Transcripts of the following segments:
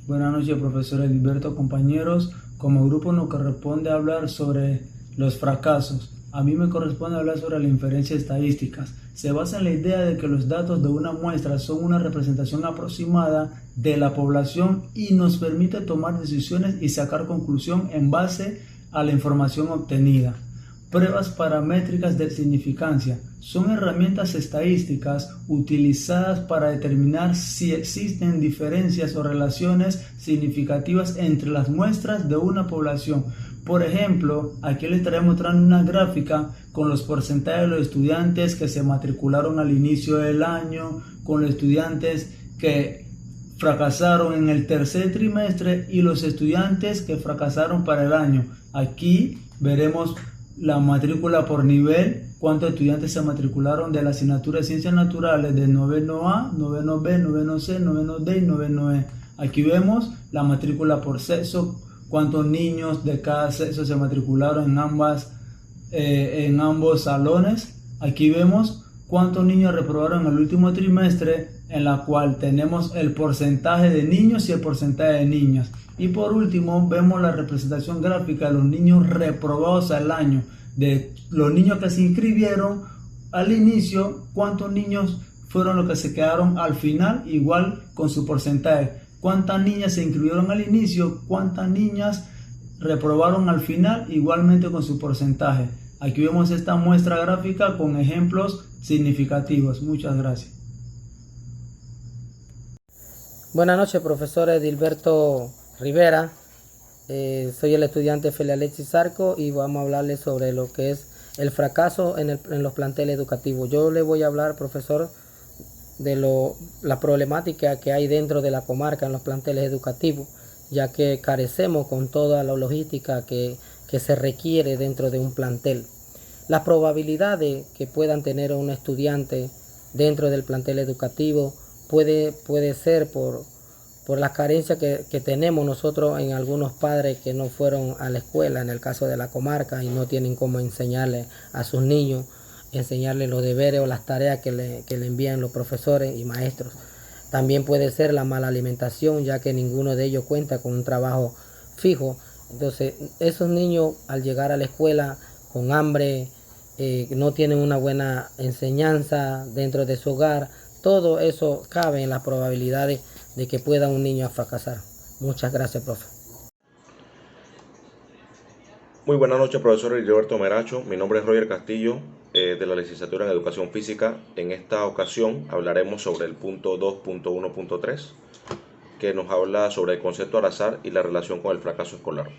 Buenas noches, profesor Edilberto, compañeros. Como grupo nos corresponde hablar sobre los fracasos. A mí me corresponde hablar sobre la inferencia estadística. Se basa en la idea de que los datos de una muestra son una representación aproximada de la población y nos permite tomar decisiones y sacar conclusión en base a la información obtenida. Pruebas paramétricas de significancia son herramientas estadísticas utilizadas para determinar si existen diferencias o relaciones significativas entre las muestras de una población. Por ejemplo, aquí les estaré mostrando una gráfica con los porcentajes de los estudiantes que se matricularon al inicio del año, con los estudiantes que fracasaron en el tercer trimestre y los estudiantes que fracasaron para el año. Aquí veremos la matrícula por nivel, cuántos estudiantes se matricularon de la asignatura de Ciencias Naturales del noveno A, noveno B, noveno C, noveno D y noveno E. Aquí vemos la matrícula por sexo, cuántos niños de cada sexo se matricularon en ambos salones. Aquí vemos cuántos niños reprobaron en el último trimestre, en la cual tenemos el porcentaje de niños y el porcentaje de niñas. Y por último vemos la representación gráfica de los niños reprobados al año, de los niños que se inscribieron al inicio, cuántos niños fueron los que se quedaron al final, igual con su porcentaje, cuántas niñas se inscribieron al inicio, cuántas niñas reprobaron al final, igualmente con su porcentaje. Aquí vemos esta muestra gráfica con ejemplos significativos. Muchas gracias. Buenas noches, profesor Edilberto Rivera. Soy el estudiante Feli Alexis Zarco y vamos a hablarle sobre lo que es el fracaso en los planteles educativos. Yo le voy a hablar, profesor, de la problemática que hay dentro de la comarca en los planteles educativos, ya que carecemos con toda la logística que se requiere dentro de un plantel. Las probabilidades que puedan tener un estudiante dentro del plantel educativo puede ser por las carencias que tenemos nosotros en algunos padres que no fueron a la escuela, en el caso de la comarca, y no tienen cómo enseñarle a sus niños, enseñarles los deberes o las tareas que le envían los profesores y maestros. También puede ser la mala alimentación, ya que ninguno de ellos cuenta con un trabajo fijo. Entonces, esos niños al llegar a la escuela con hambre, no tienen una buena enseñanza dentro de su hogar, todo eso cabe en las probabilidades de que pueda un niño a fracasar. Muchas gracias, profe. Muy buenas noches, profesor Edilberto Meracho. Mi nombre es Roger Castillo, de la licenciatura en Educación Física. En esta ocasión hablaremos sobre el punto 2.1.3, que nos habla sobre el concepto al azar y la relación con el fracaso escolar.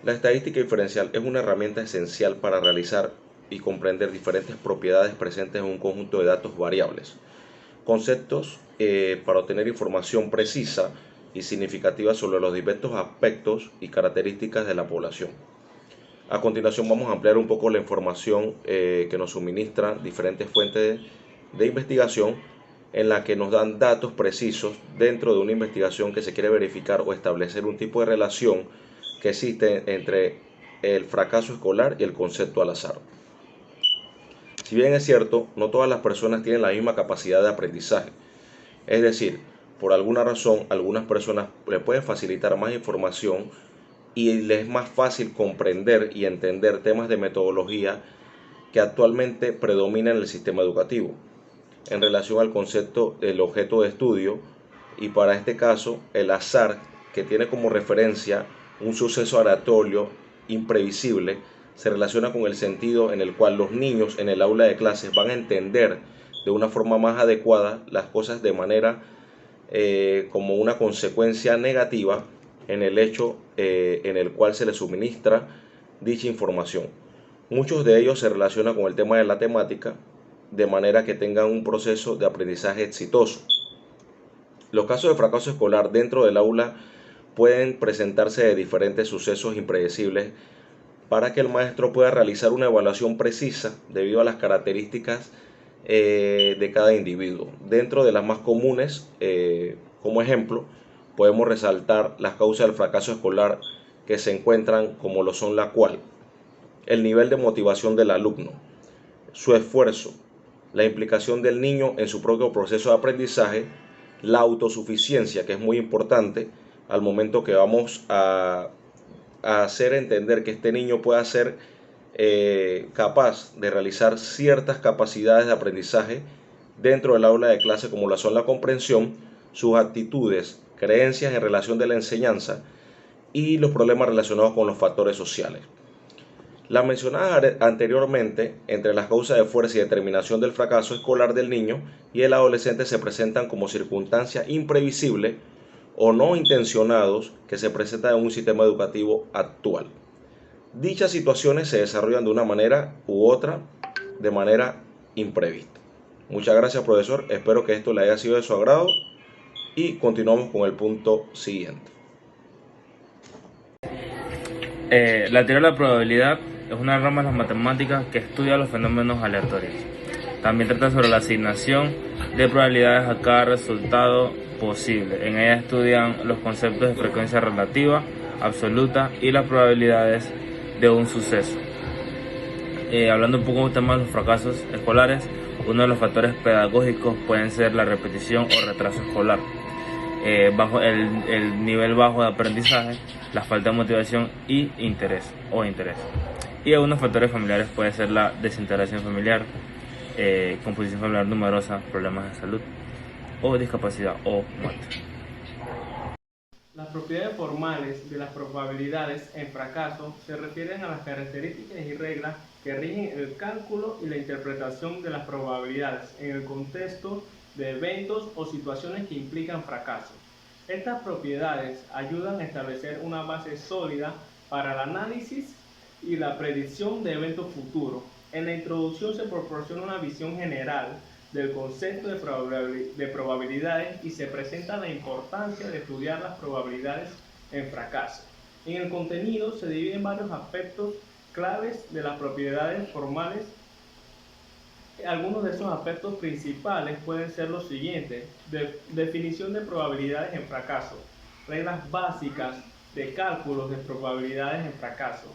La estadística inferencial es una herramienta esencial para realizar y comprender diferentes propiedades presentes en un conjunto de datos variables, conceptos para obtener información precisa y significativa sobre los diversos aspectos y características de la población. A continuación vamos a ampliar un poco la información que nos suministran diferentes fuentes de investigación en la que nos dan datos precisos dentro de una investigación que se quiere verificar o establecer un tipo de relación que existe entre el fracaso escolar y el concepto al azar. Si bien es cierto, no todas las personas tienen la misma capacidad de aprendizaje. Es decir, por alguna razón, algunas personas les pueden facilitar más información y les es más fácil comprender y entender temas de metodología que actualmente predominan en el sistema educativo en relación al concepto del objeto de estudio, y para este caso el azar, que tiene como referencia un suceso aleatorio imprevisible, se relaciona con el sentido en el cual los niños en el aula de clases van a entender de una forma más adecuada las cosas de manera como una consecuencia negativa en el hecho en el cual se les suministra dicha información. Muchos de ellos se relacionan con el tema de la temática, de manera que tengan un proceso de aprendizaje exitoso. Los casos de fracaso escolar dentro del aula pueden presentarse de diferentes sucesos impredecibles para que el maestro pueda realizar una evaluación precisa debido a las características de cada individuo. Dentro de las más comunes, como ejemplo, podemos resaltar las causas del fracaso escolar que se encuentran como lo son la cual: el nivel de motivación del alumno, su esfuerzo, la implicación del niño en su propio proceso de aprendizaje, la autosuficiencia, que es muy importante, al momento que vamos a hacer entender que este niño pueda ser capaz de realizar ciertas capacidades de aprendizaje dentro del aula de clase, como la son la comprensión, sus actitudes, creencias en relación de la enseñanza y los problemas relacionados con los factores sociales. Las mencionadas anteriormente, entre las causas de fuerza y determinación del fracaso escolar del niño y el adolescente se presentan como circunstancias imprevisibles o no intencionados que se presentan en un sistema educativo actual. Dichas situaciones se desarrollan de una manera u otra de manera imprevista. Muchas gracias, profesor. Espero que esto le haya sido de su agrado y continuamos con el punto siguiente. La teoría de la probabilidad es una rama de las matemáticas que estudia los fenómenos aleatorios. También trata sobre la asignación de probabilidades a cada resultado posible. En ella estudian los conceptos de frecuencia relativa, absoluta y las probabilidades de un suceso. Hablando un poco del tema de los fracasos escolares, uno de los factores pedagógicos pueden ser la repetición o retraso escolar. Bajo el nivel bajo de aprendizaje, la falta de motivación y interés. Y algunos factores familiares puede ser la desintegración familiar, composición familiar numerosa, problemas de salud o discapacidad o muerte. Las propiedades formales de las probabilidades en fracaso se refieren a las características y reglas que rigen el cálculo y la interpretación de las probabilidades en el contexto de eventos o situaciones que implican fracaso. Estas propiedades ayudan a establecer una base sólida para el análisis y la predicción de eventos futuros. En la introducción se proporciona una visión general del concepto de probabilidades y se presenta la importancia de estudiar las probabilidades en fracaso. En el contenido se dividen varios aspectos claves de las propiedades formales. Algunos de esos aspectos principales pueden ser los siguientes: definición de probabilidades en fracaso, reglas básicas de cálculos de probabilidades en fracaso,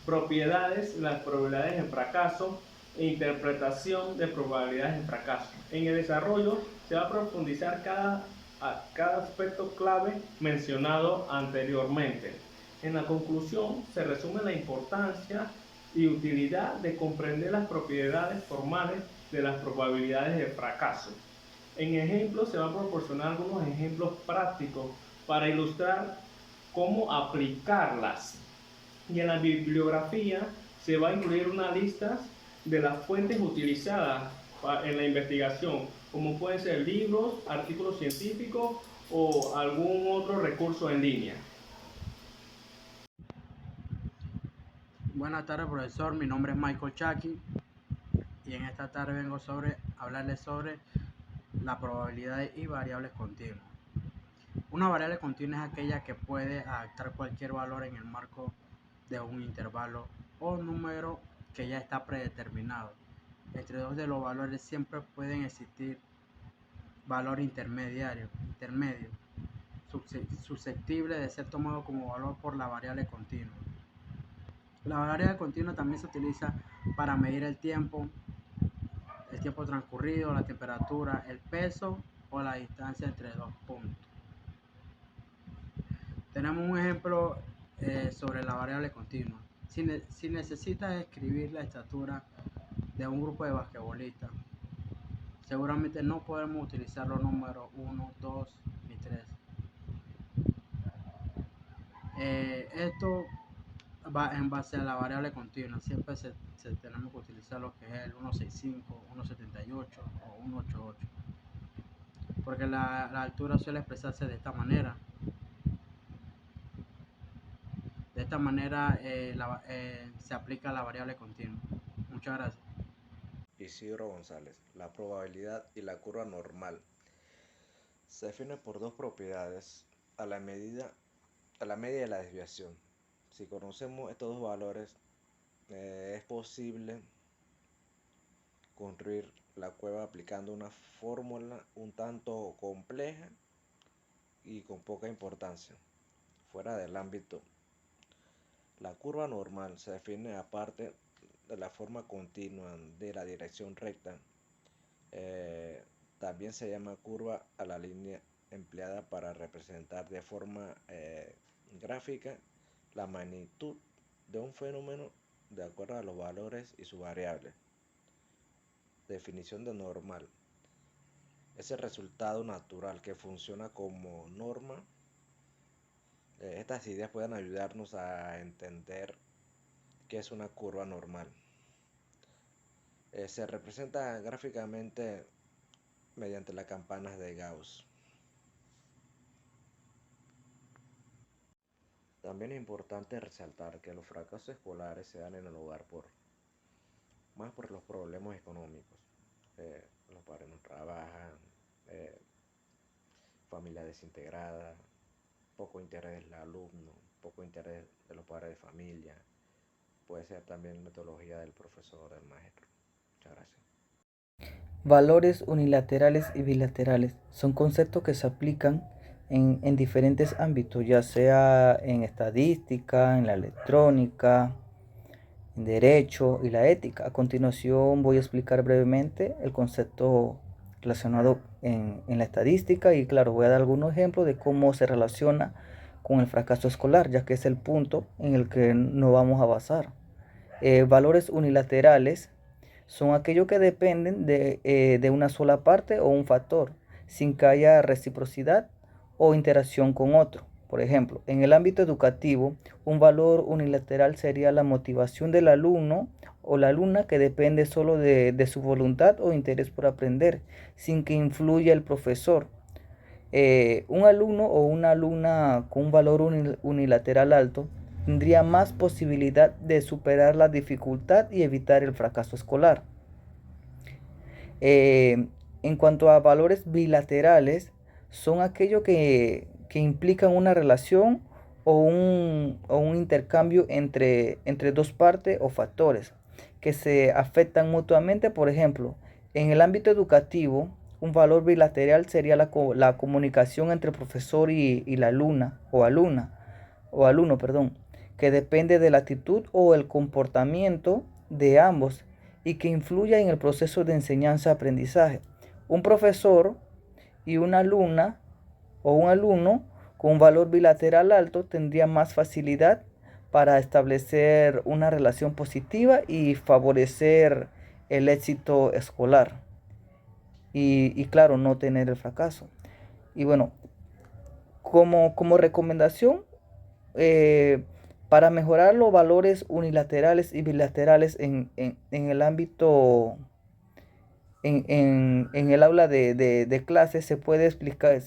propiedades de las probabilidades en fracaso e interpretación de probabilidades en fracaso. En el desarrollo se va a profundizar cada aspecto clave mencionado anteriormente. En la conclusión se resume la importancia y utilidad de comprender las propiedades formales de las probabilidades de fracaso. En ejemplos se van a proporcionar algunos ejemplos prácticos para ilustrar cómo aplicarlas. Y en la bibliografía se va a incluir una lista de las fuentes utilizadas en la investigación, como pueden ser libros, artículos científicos o algún otro recurso en línea. Buenas tardes, profesor. Mi nombre es Michael Chaki y en esta tarde vengo a hablarles sobre la probabilidad y variables continuas. Una variable continua es aquella que puede adaptar cualquier valor en el marco de un intervalo o número que ya está predeterminado. Entre dos de los valores siempre pueden existir valor intermedio, susceptible de ser tomado como valor por la variable continua. La variable continua también se utiliza para medir el tiempo transcurrido, la temperatura, el peso o la distancia entre dos puntos. Tenemos un ejemplo sobre la variable continua. Si necesitas escribir la estatura de un grupo de basquetbolistas, seguramente no podemos utilizar los números 1, 2 ni 3. Esto va en base a la variable continua. Siempre tenemos que utilizar lo que es el 165, 178 o 188, porque la altura suele expresarse de esta manera. De esta manera se aplica la variable continua. Muchas gracias. Isidro González. La probabilidad y la curva normal se definen por dos propiedades: a la media y la desviación. Si conocemos estos dos valores, es posible construir la cueva aplicando una fórmula un tanto compleja y con poca importancia, fuera del ámbito. La curva normal se define aparte de la forma continua de la dirección recta. También se llama curva a la línea empleada para representar de forma gráfica la magnitud de un fenómeno de acuerdo a los valores y sus variables. Definición de normal. Es el resultado natural que funciona como norma. Estas ideas pueden ayudarnos a entender qué es una curva normal. Se representa gráficamente mediante las campanas de Gauss. También es importante resaltar que los fracasos escolares se dan en el hogar más por los problemas económicos. Los padres no trabajan, familia desintegrada, poco interés del alumno, poco interés de los padres de familia. Puede ser también metodología del profesor, del maestro. Muchas gracias. Valores unilaterales y bilaterales son conceptos que se aplican en diferentes ámbitos, ya sea en estadística, en la electrónica, en derecho y la ética. A continuación voy a explicar brevemente el concepto relacionado en la estadística y claro, voy a dar algunos ejemplos de cómo se relaciona con el fracaso escolar, ya que es el punto en el que nos vamos a basar. Valores unilaterales son aquellos que dependen de una sola parte o un factor, sin que haya reciprocidad o interacción con otro. Por ejemplo, en el ámbito educativo, un valor unilateral sería la motivación del alumno o la alumna que depende solo de su voluntad o interés por aprender, sin que influya el profesor. Un alumno o una alumna con un valor unilateral alto tendría más posibilidad de superar la dificultad y evitar el fracaso escolar. En cuanto a valores bilaterales, son aquellos que implican una relación o un intercambio entre dos partes o factores que se afectan mutuamente. Por ejemplo, en el ámbito educativo, un valor bilateral sería la comunicación entre el profesor y la alumna o alumno, que depende de la actitud o el comportamiento de ambos y que influya en el proceso de enseñanza-aprendizaje. Un profesor y una alumna o un alumno con un valor bilateral alto tendría más facilidad para establecer una relación positiva y favorecer el éxito escolar y claro, no tener el fracaso. Y bueno, como recomendación, para mejorar los valores unilaterales y bilaterales en el ámbito, en el aula de clases, se puede explicar,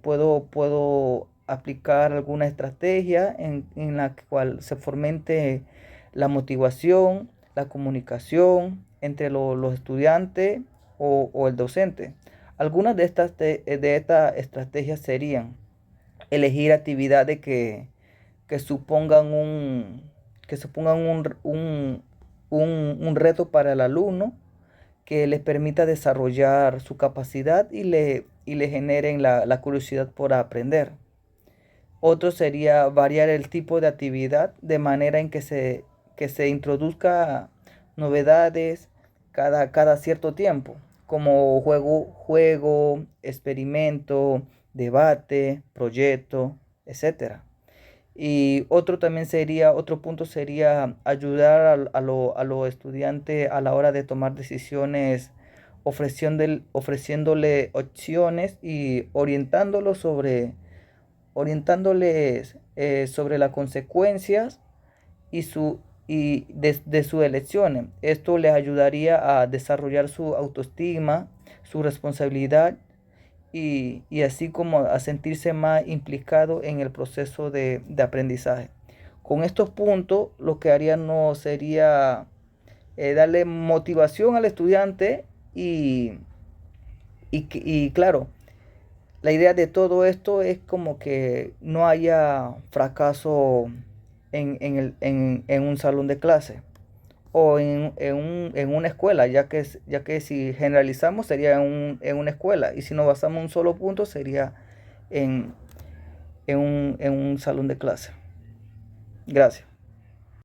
puedo aplicar alguna estrategia en la cual se fomente la motivación, la comunicación entre los estudiantes o el docente. Algunas de estas estrategias serían elegir actividades que supongan un reto para el alumno, que les permita desarrollar su capacidad y le generen la curiosidad por aprender. Otro sería variar el tipo de actividad de manera en que se introduzca novedades cada cierto tiempo, como juego, experimento, debate, proyecto, etc. Y otro punto sería ayudar a los estudiantes a la hora de tomar decisiones, ofreciéndole opciones y orientándoles sobre las consecuencias de sus elecciones. Esto les ayudaría a desarrollar su autoestima, su responsabilidad y así como a sentirse más implicado en el proceso de aprendizaje. Con estos puntos, lo que haríamos sería darle motivación al estudiante y claro, la idea de todo esto es como que no haya fracaso en un salón de clase o en una escuela, ya que si generalizamos sería en una escuela y si nos basamos en un solo punto sería en un salón de clase. Gracias.